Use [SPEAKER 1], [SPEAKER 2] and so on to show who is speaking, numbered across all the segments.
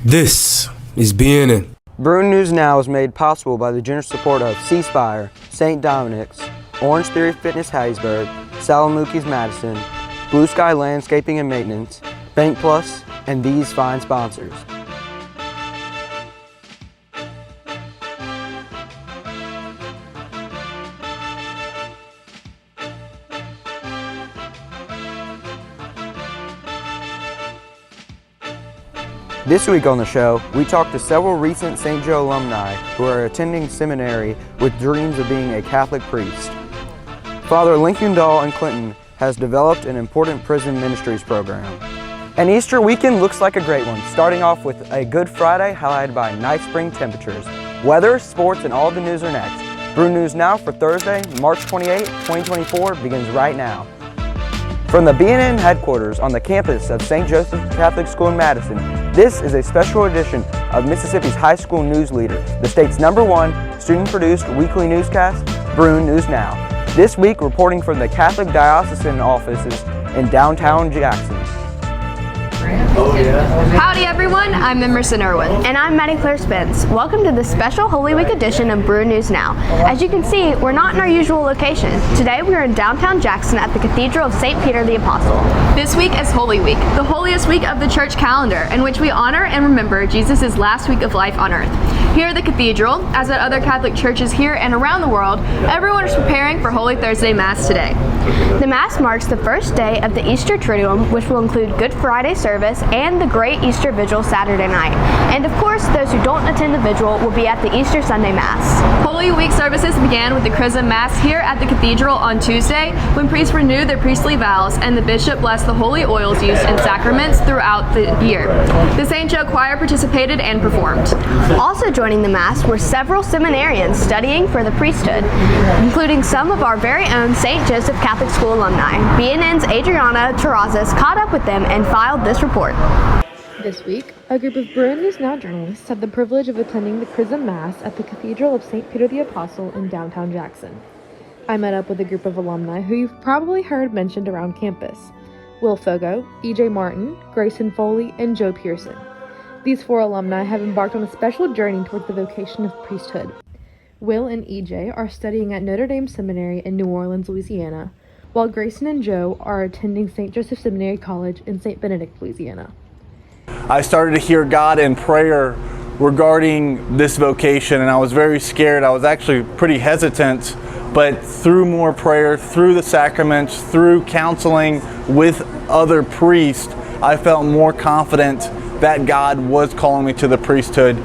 [SPEAKER 1] This is BNN.
[SPEAKER 2] Bruin News Now is made possible by the generous support of C Spire, St. Dominic's, Orange Theory Fitness Hattiesburg, Salamukis Madison, Blue Sky Landscaping and Maintenance, Bank Plus, and these fine sponsors. This week on the show, we talked to several recent St. Joe alumni who are attending seminary with dreams of being a Catholic priest. Father Lincoln Dahl in Clinton has developed an important prison ministries program. And Easter weekend looks like a great one, starting off with a Good Friday highlighted by nice spring temperatures. Weather, sports, and all the news are next. Bruin News Now for Thursday, March 28, 2024 begins right now. From the BNN headquarters on the campus of St. Joseph Catholic School in Madison, this is a special edition of Mississippi's High School News Leader, the state's #1 student-produced weekly newscast, Bruin News Now. This week, reporting from the Catholic Diocesan offices in downtown Jackson.
[SPEAKER 3] Howdy everyone, I'm Emerson Irwin.
[SPEAKER 4] And I'm Maddie Claire Spence. Welcome to the special Holy Week edition of Bruin News Now. As you can see, we're not in our usual location. Today we are in downtown Jackson at the Cathedral of St. Peter the Apostle.
[SPEAKER 3] This week is Holy Week, the holiest week of the church calendar, in which we honor and remember Jesus' last week of life on earth. Here at the Cathedral, as at other Catholic churches here and around the world, everyone is preparing for Holy Thursday Mass today.
[SPEAKER 4] The Mass marks the first day of the Easter Triduum, which will include Good Friday service and the Great Easter Vigil Saturday night. And of course, those who don't attend the Vigil will be at the Easter Sunday Mass.
[SPEAKER 3] Holy Week services began with the Chrism Mass here at the Cathedral on Tuesday, when priests renewed their priestly vows and the bishop blessed the holy oils used in sacraments throughout the year. The St. Joe Choir participated and performed.
[SPEAKER 4] Also joining the Mass were several seminarians studying for the priesthood, including some of our very own St. Joseph Catholic School alumni. BNN's Adriana Terrazas caught up with them and filed this report.
[SPEAKER 5] This week, a group of Bruin News Now journalists had the privilege of attending the Chrism Mass at the Cathedral of St. Peter the Apostle in downtown Jackson. I met up with a group of alumni who you've probably heard mentioned around campus: Will Fogo, E.J. Martin, Grayson Foley, and Joe Pearson. These 4 alumni have embarked on a special journey towards the vocation of priesthood. Will and E.J. are studying at Notre Dame Seminary in New Orleans, Louisiana, while Grayson and Joe are attending St. Joseph Seminary College in St. Benedict, Louisiana.
[SPEAKER 6] I started to hear God in prayer regarding this vocation, and I was very scared. I was actually pretty hesitant, but through more prayer, through the sacraments, through counseling with other priests, I felt more confident that God was calling me to the priesthood.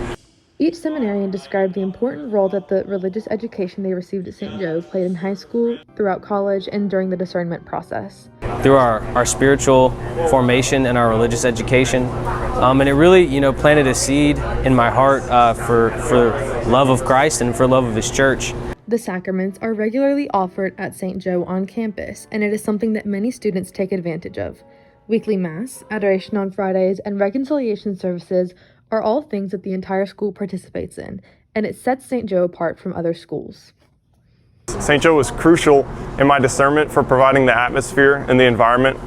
[SPEAKER 5] Each seminarian described the important role that the religious education they received at St. Joe played in high school, throughout college, and during the discernment process.
[SPEAKER 7] Through our spiritual formation and our religious education, and it really, planted a seed in my heart for love of Christ and for love of His church.
[SPEAKER 5] The sacraments are regularly offered at St. Joe on campus, and it is something that many students take advantage of. Weekly Mass, adoration on Fridays, and reconciliation services are all things that the entire school participates in, and it sets St. Joe apart from other schools.
[SPEAKER 8] St. Joe was crucial in my discernment for providing the atmosphere and the environment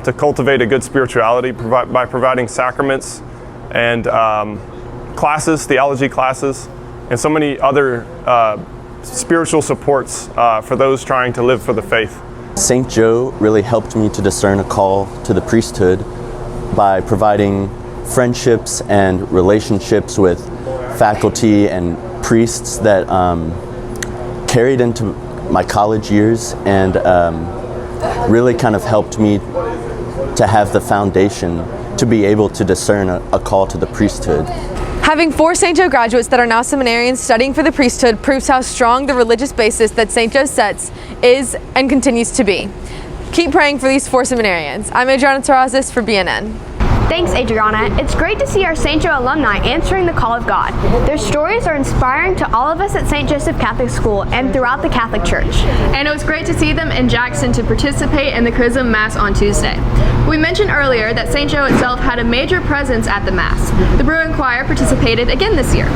[SPEAKER 8] to cultivate a good spirituality by providing sacraments and classes, theology classes, and so many other spiritual supports for those trying to live for the faith.
[SPEAKER 9] St. Joe really helped me to discern a call to the priesthood by providing friendships and relationships with faculty and priests that carried into my college years and really kind of helped me to have the foundation to be able to discern a call to the priesthood.
[SPEAKER 10] Having 4 St. Joe graduates that are now seminarians studying for the priesthood proves how strong the religious basis that St. Joe sets is and continues to be. Keep praying for these 4 seminarians. I'm Adriana Terrazas for BNN.
[SPEAKER 4] Thanks, Adriana. It's great to see our St. Joe alumni answering the call of God. Their stories are inspiring to all of us at St. Joseph Catholic School and throughout the Catholic Church.
[SPEAKER 3] And it was great to see them in Jackson to participate in the Chrism Mass on Tuesday. We mentioned earlier that St. Joe itself had a major presence at the Mass. The Bruin Choir participated again this year.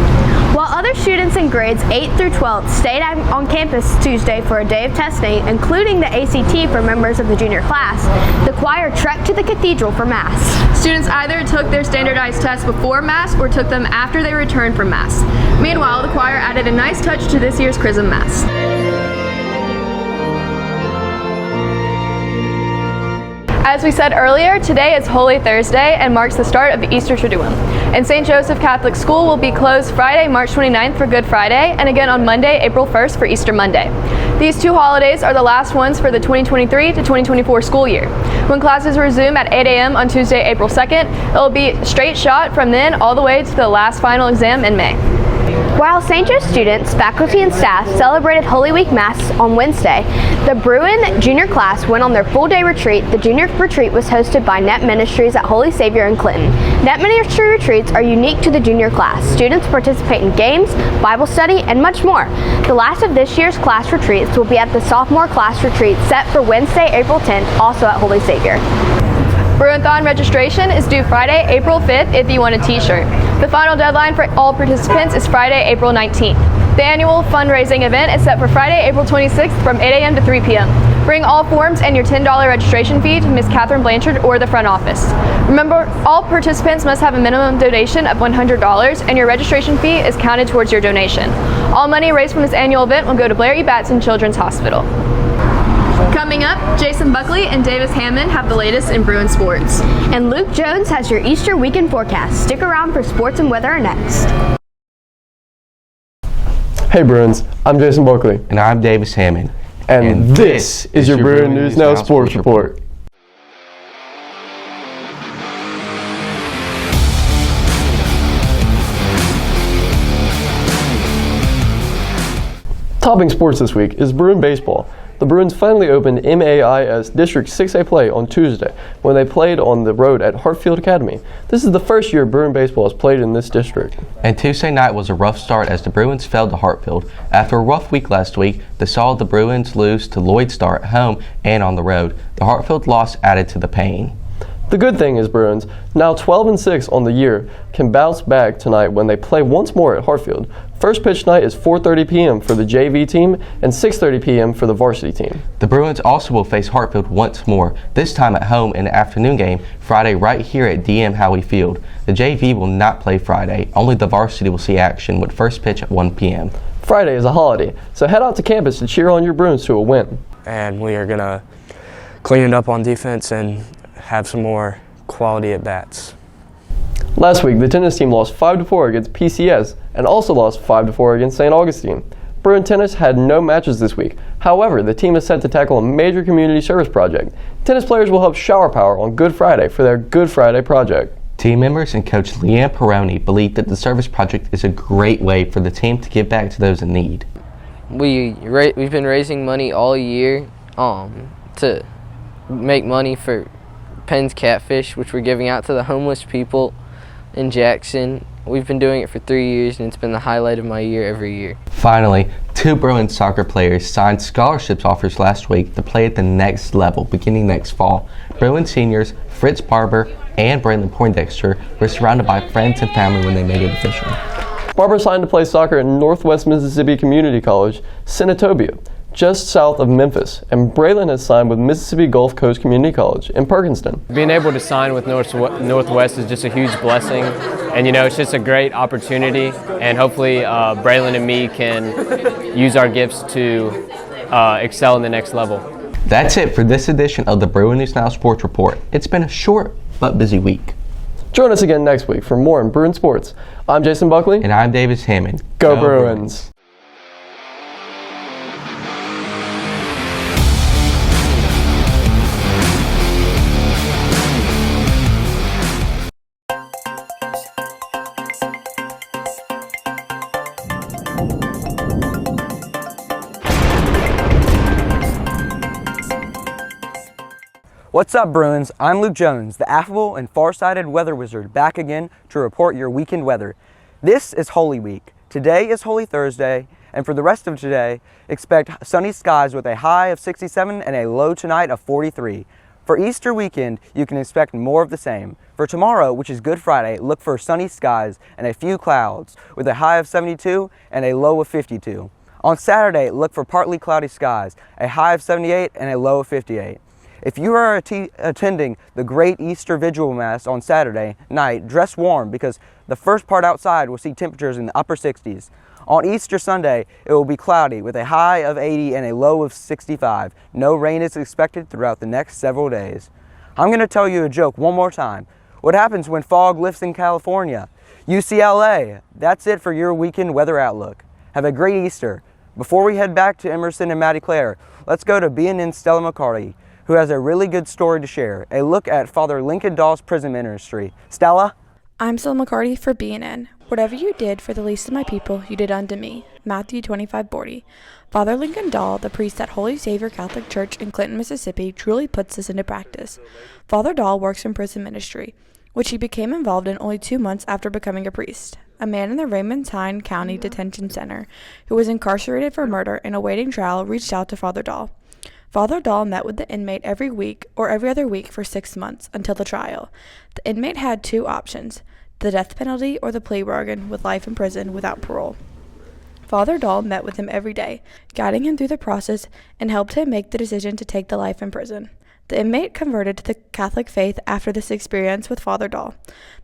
[SPEAKER 4] While other students in grades 8 through 12 stayed on campus Tuesday for a day of testing, including the ACT for members of the junior class, the choir trekked to the cathedral for Mass.
[SPEAKER 3] Students either took their standardized tests before Mass or took them after they returned from Mass. Meanwhile, the choir added a nice touch to this year's Chrism Mass. As we said earlier, today is Holy Thursday and marks the start of the Easter Triduum. And St. Joseph Catholic School will be closed Friday, March 29th for Good Friday, and again on Monday, April 1st for Easter Monday. These two holidays are the last ones for the 2023 to 2024 school year. When classes resume at 8 a.m. on Tuesday, April 2nd, it will be a straight shot from then all the way to the last final exam in May.
[SPEAKER 4] While St. Joe students, faculty, and staff celebrated Holy Week Mass on Wednesday, the Bruin junior class went on their full-day retreat. The junior retreat was hosted by Net Ministries at Holy Savior in Clinton. Net Ministry retreats are unique to the junior class. Students participate in games, Bible study, and much more. The last of this year's class retreats will be at the sophomore class retreat set for Wednesday, April 10th, also at Holy Savior.
[SPEAKER 3] Bruinthon registration is due Friday, April 5th if you want a t-shirt. The final deadline for all participants is Friday, April 19th. The annual fundraising event is set for Friday, April 26th from 8 a.m. to 3 p.m. Bring all forms and your $10 registration fee to Ms. Catherine Blanchard or the front office. Remember, all participants must have a minimum donation of $100 and your registration fee is counted towards your donation. All money raised from this annual event will go to Blair E. Batson Children's Hospital. Coming up, Jason Buckley and Davis Hammond have the latest in Bruin sports.
[SPEAKER 4] And Luke Jones has your Easter weekend forecast. Stick around for sports and weather next.
[SPEAKER 11] Hey Bruins, I'm Jason Buckley.
[SPEAKER 1] And I'm Davis Hammond.
[SPEAKER 11] And this is your Bruin News Now Sports Report. Topping sports this week is Bruin baseball. The Bruins finally opened MAIS District 6A play on Tuesday when they played on the road at Hartfield Academy. This is the first year Bruin baseball has played in this district.
[SPEAKER 12] And Tuesday night was a rough start as the Bruins fell to Hartfield. After a rough week last week, they saw the Bruins lose to Lloyd Star at home and on the road. The Hartfield loss added to the pain.
[SPEAKER 11] The good thing is Bruins, now 12-6 on the year, can bounce back tonight when they play once more at Hartfield. First pitch night is 4:30 p.m. for the JV team and 6:30 p.m. for the varsity team.
[SPEAKER 12] The Bruins also will face Hartfield once more, this time at home in the afternoon game Friday right here at DM Howie Field. The JV will not play Friday, only the varsity will see action with first pitch at 1 p.m.
[SPEAKER 11] Friday is a holiday, so head out to campus to cheer on your Bruins to a win.
[SPEAKER 13] And we are going to clean it up on defense and have some more quality at bats.
[SPEAKER 11] Last week, the tennis team lost 5-4 against PCS and also lost 5-4 against St. Augustine. Bruin Tennis had no matches this week. However, the team is set to tackle a major community service project. Tennis players will help Shower Power on Good Friday for their Good Friday project.
[SPEAKER 12] Team members and coach Leanne Peroni believe that the service project is a great way for the team to give back to those in need.
[SPEAKER 14] We've been raising money all year to make money for Penn's Catfish, which we're giving out to the homeless people in Jackson. We've been doing it for 3 years, and it's been the highlight of my year every year.
[SPEAKER 12] Finally, 2 Bruin soccer players signed scholarships offers last week to play at the next level beginning next fall. Bruin seniors Fritz Barber and Braylon Poindexter were surrounded by friends and family when they made it official.
[SPEAKER 11] Barber signed to play soccer at Northwest Mississippi Community College, Senatobia, just south of Memphis, and Braylon has signed with Mississippi Gulf Coast Community College in Perkinston.
[SPEAKER 15] Being able to sign with Northwest is just a huge blessing, and it's just a great opportunity, and hopefully Braylon and me can use our gifts to excel in the next level.
[SPEAKER 12] That's it for this edition of the Bruin News Now Sports Report. It's been a short but busy week.
[SPEAKER 11] Join us again next week for more in Bruin Sports. I'm Jason Buckley.
[SPEAKER 12] And I'm Davis Hammond.
[SPEAKER 11] Go Bruins.
[SPEAKER 2] What's up, Bruins? I'm Luke Jones, the affable and far-sighted weather wizard, back again to report your weekend weather. This is Holy Week. Today is Holy Thursday, and for the rest of today, expect sunny skies with a high of 67 and a low tonight of 43. For Easter weekend, you can expect more of the same. For tomorrow, which is Good Friday, look for sunny skies and a few clouds, with a high of 72 and a low of 52. On Saturday, look for partly cloudy skies, a high of 78 and a low of 58. If you are attending the Great Easter Vigil Mass on Saturday night, dress warm because the first part outside will see temperatures in the upper 60s. On Easter Sunday, it will be cloudy with a high of 80 and a low of 65. No rain is expected throughout the next several days. I'm going to tell you a joke one more time. What happens when fog lifts in California? UCLA. That's it for your weekend weather outlook. Have a great Easter. Before we head back to Emerson and Maddie Claire, let's go to BNN Stella McCarty, who has a really good story to share, a look at Father Lincoln Dahl's prison ministry. Stella?
[SPEAKER 16] I'm Stella McCarty for BNN. Whatever you did for the least of my people, you did unto me. Matthew 25:40. Father Lincoln Dahl, the priest at Holy Savior Catholic Church in Clinton, Mississippi, truly puts this into practice. Father Dahl works in prison ministry, which he became involved in only 2 months after becoming a priest. A man in the Raymond County Detention Center who was incarcerated for murder and awaiting trial reached out to Father Dahl. Father Dahl met with the inmate every week or every other week for 6 months until the trial. The inmate had 2 options, the death penalty or the plea bargain with life in prison without parole. Father Dahl met with him every day, guiding him through the process and helped him make the decision to take the life in prison. The inmate converted to the Catholic faith after this experience with Father Dahl.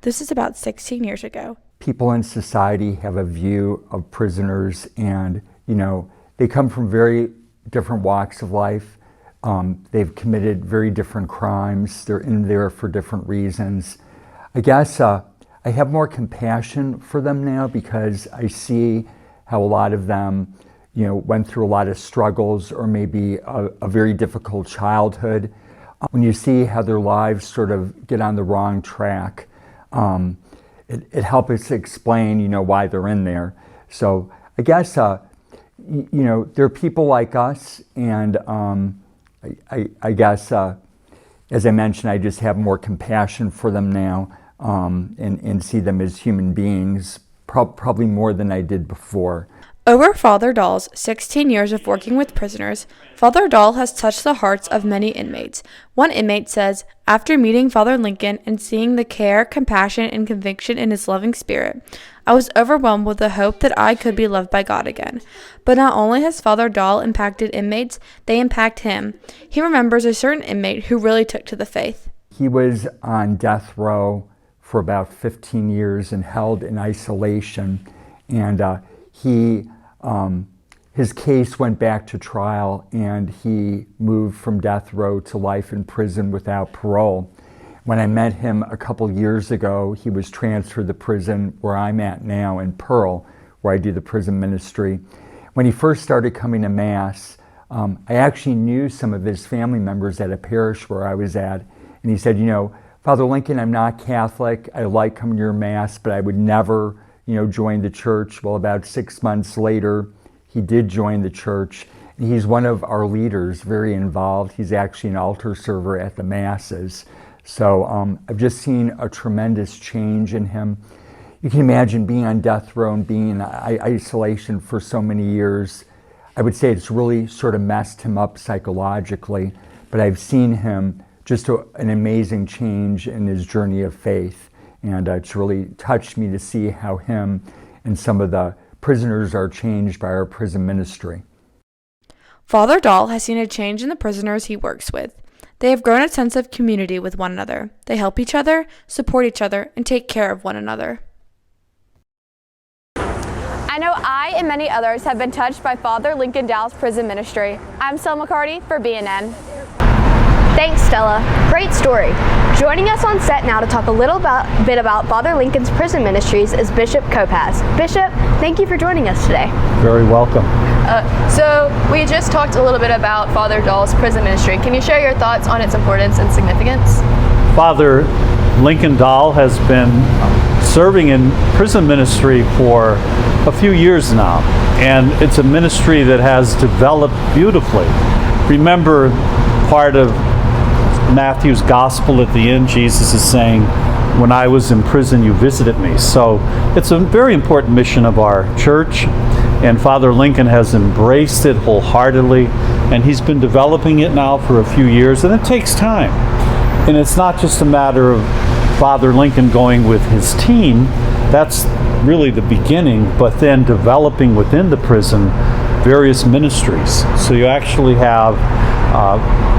[SPEAKER 16] This is about 16 years ago.
[SPEAKER 17] People in society have a view of prisoners and, they come from very different walks of life. They've committed very different crimes. They're in there for different reasons. I guess I have more compassion for them now because I see how a lot of them, went through a lot of struggles or maybe a very difficult childhood. When you see how their lives sort of get on the wrong track, it helps explain, why they're in there. So I guess, there are people like us, and I guess, as I mentioned, I just have more compassion for them now and see them as human beings, probably more than I did before.
[SPEAKER 16] Over Father Dahl's 16 years of working with prisoners, Father Dahl has touched the hearts of many inmates. One inmate says, after meeting Father Lincoln and seeing the care, compassion, and conviction in his loving spirit, I was overwhelmed with the hope that I could be loved by God again. But not only has Father Dahl impacted inmates, they impact him. He remembers a certain inmate who really took to the faith.
[SPEAKER 17] He was on death row for about 15 years and held in isolation, and his case went back to trial, and he moved from death row to life in prison without parole. When I met him a couple years ago, he was transferred to prison where I'm at now in Pearl, where I do the prison ministry. When he first started coming to Mass, I actually knew some of his family members at a parish where I was at, and he said, Father Lincoln, I'm not Catholic. I like coming to your Mass, but I would never join the church. Well, about 6 months later, he did join the church. He's one of our leaders, very involved. He's actually an altar server at the Masses. So I've just seen a tremendous change in him. You can imagine being on death row and being in isolation for so many years. I would say it's really sort of messed him up psychologically, but I've seen him just an amazing change in his journey of faith. And it's really touched me to see how him and some of the prisoners are changed by our prison ministry.
[SPEAKER 16] Father Dahl has seen a change in the prisoners he works with. They have grown a sense of community with one another. They help each other, support each other, and take care of one another.
[SPEAKER 4] I know I and many others have been touched by Father Lincoln Dahl's prison ministry. I'm Stella McCarty for BNN. Thanks, Stella. Great story. Joining us on set now to talk a little bit about Father Lincoln's prison ministries is Bishop Kopaz. Bishop, thank you for joining us today.
[SPEAKER 17] Very welcome.
[SPEAKER 3] So we just talked a little bit about Father Dahl's prison ministry. Can you share your thoughts on its importance and significance?
[SPEAKER 18] Father Lincoln Dahl has been serving in prison ministry for a few years now, and it's a ministry that has developed beautifully. Remember, part of Matthew's gospel at the end, Jesus is saying, when I was in prison, you visited me. So it's a very important mission of our church, and Father Lincoln has embraced it wholeheartedly, and he's been developing it now for a few years, and it takes time. And it's not just a matter of Father Lincoln going with his team. That's really the beginning, but then developing within the prison various ministries. So you actually have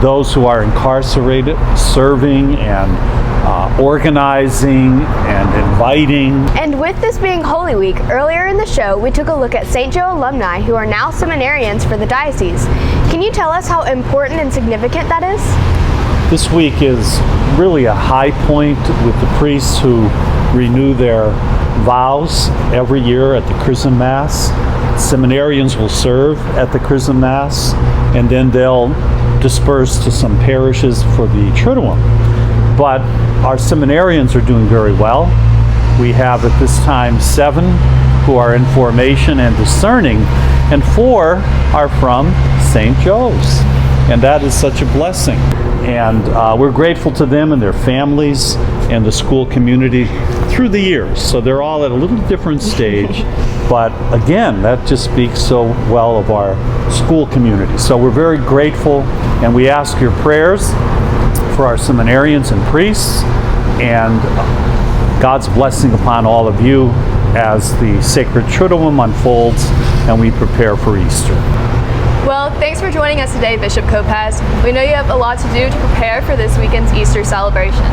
[SPEAKER 18] those who are incarcerated serving and organizing and inviting.
[SPEAKER 4] And with this being Holy Week, earlier in the show we took a look at St. Joe alumni who are now seminarians for the diocese. Can you tell us how important and significant that is?
[SPEAKER 18] This week is really a high point with the priests who renew their vows every year at the Chrism Mass. Seminarians will serve at the Chrism Mass, and then they'll disperse to some parishes for the Triduum. But our seminarians are doing very well. We have at this time 7 who are in formation and discerning, and 4 are from St. Joe's. And that is such a blessing. And we're grateful to them and their families and the school community through the years. So they're all at a little different stage, but again, that just speaks so well of our school community. So we're very grateful, and we ask your prayers for our seminarians and priests, and God's blessing upon all of you as the sacred Triduum unfolds and we prepare for Easter.
[SPEAKER 3] Well, thanks for joining us today, Bishop Kopaz. We know you have a lot to do to prepare for this weekend's Easter celebration.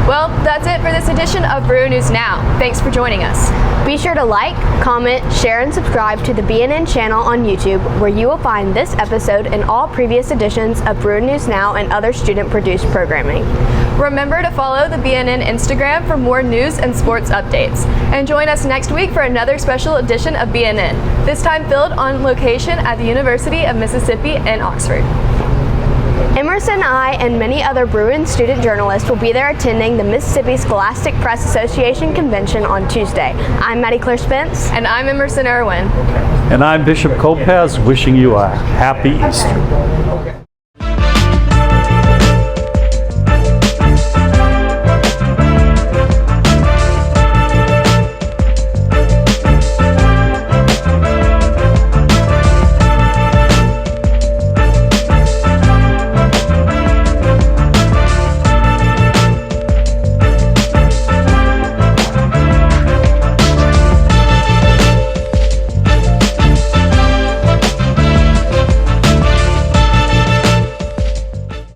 [SPEAKER 3] Well, that's it for this edition of Brew News Now. Thanks for joining us.
[SPEAKER 4] Be sure to like, comment, share, and subscribe to the BNN channel on YouTube, where you will find this episode and all previous editions of Brew News Now and other student-produced programming.
[SPEAKER 3] Remember to follow the BNN Instagram for more news and sports updates. And join us next week for another special edition of BNN, this time filmed on location at the University of Mississippi in Oxford.
[SPEAKER 4] Emerson and I and many other Bruin student journalists will be there attending the Mississippi Scholastic Press Association Convention on Tuesday. I'm Maddie Claire Spence.
[SPEAKER 3] And I'm Emerson Irwin.
[SPEAKER 18] And I'm Bishop Kopaz, wishing you a happy Easter.